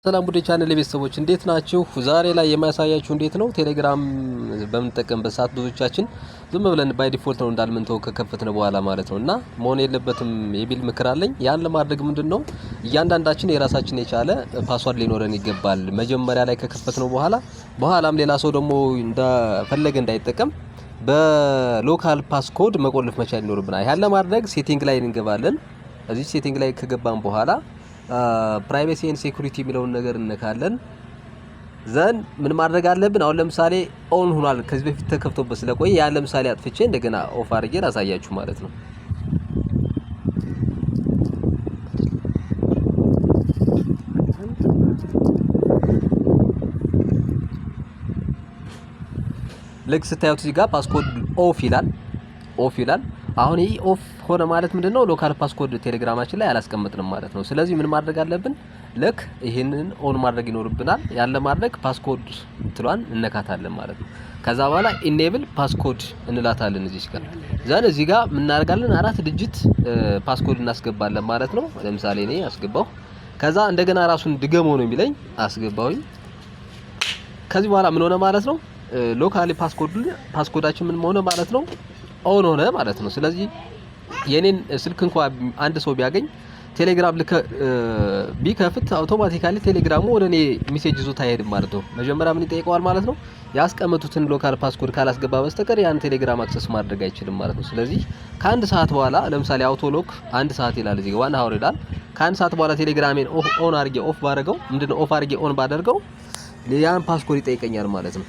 ሰላም ቡዴ ቻናል ቤተሰቦች እንዴት ናችሁ? ዛሬ ላይ የማያሳያችሁ እንዴት ነው ቴሌግራም በምንጠቀምበት ሰዓት ብዙዎቻችን ዝም ብለን ባይ ዲፎልት ነው እንዳልምንተው ከከፈትን በኋላ ማለት ነውና መሆን የለበትም የሚል ምክር አለኝ። ያን ለማድረግ ምንድነው እያንዳንዳችን የራሳችን የቻለ ፓስወርድ ሊኖረን ይገባል። መጀመሪያ ላይ ከከፈትነው በኋላም ሌላ ሰው ደግሞ እንደፈለገ እንዳይጠቀም በሎካል ፓስኮድ መቆለፍ መቻል ይኖርብናል። ያን ለማድረግ ሴቲንግ ላይ እንገባለን። እዚህ ሴቲንግ ላይ ከገባን በኋላ ፕራይቬሲ ኤንድ ሴኩሪቲ የሚለውን ነገር እንነካለን። ዘን ምን ማድረግ አለብን? አሁን ለምሳሌ ኦን ሆኗል ከዚህ በፊት ተከፍቶበት ስለቆየ ያን ለምሳሌ አጥፍቼ እንደገና ኦፍ አድርጌ ላሳያችሁ ማለት ነው። ልክ ስታዩት እዚህ ጋር ፓስኮድ ኦፍ ይላል። አሁን ይሄ ኦፍ ሆነ ማለት ምንድነው ሎካል ፓስኮድ ቴሌግራማችን ላይ አላስቀምጥንም ማለት ነው። ስለዚህ ምን ማድረግ አለብን? ልክ ይሄንን ኦን ማድረግ ይኖርብናል። ያን ለማድረግ ፓስኮድ እንትሏን እንነካታለን ማለት ነው። ከዛ በኋላ ኢኔብል ፓስኮድ እንላታለን እዚህ ጋር። እዚህ ጋር ምን እናደርጋለን? 4 ዲጂት ፓስኮድ እናስገባለን ማለት ነው። ለምሳሌ እኔ አስገባው። ከዛ እንደገና ራሱን ድገመው ነው የሚለኝ አስገባውኝ። ከዚህ በኋላ ምን ሆነ ማለት ነው? ሎካሊ ፓስኮዳችን ምን ሆነ ማለት ነው? ኦን ሆነ ማለት ነው። ስለዚህ የኔን ስልክ እንኳን አንድ ሰው ቢያገኝ ቴሌግራም ቢከፍት አውቶማቲካሊ ቴሌግራሙ ወደኔ ሜሴጅ ይዞት አይሄድም ማለት ነው። መጀመሪያ ምን ይጠይቀዋል ማለት ነው? ያስቀመጡትን ሎካል ፓስኮድ ካላስገባ በስተቀር ያን ቴሌግራም አክሰስ ማድረግ አይችልም ማለት ነው። ስለዚህ ከአንድ ሰዓት በኋላ ለምሳሌ አውቶሎክ 1 ሰዓት ይላል እዚህ ጋር 1 hour ይላል። ከአንድ ሰዓት በኋላ ቴሌግራሜን ኦን አድርጌ ኦፍ ባደርገው ኦፍ አድርጌ ኦን ባደርገው ያን ፓስኮድ ይጠይቀኛል ማለት ነው።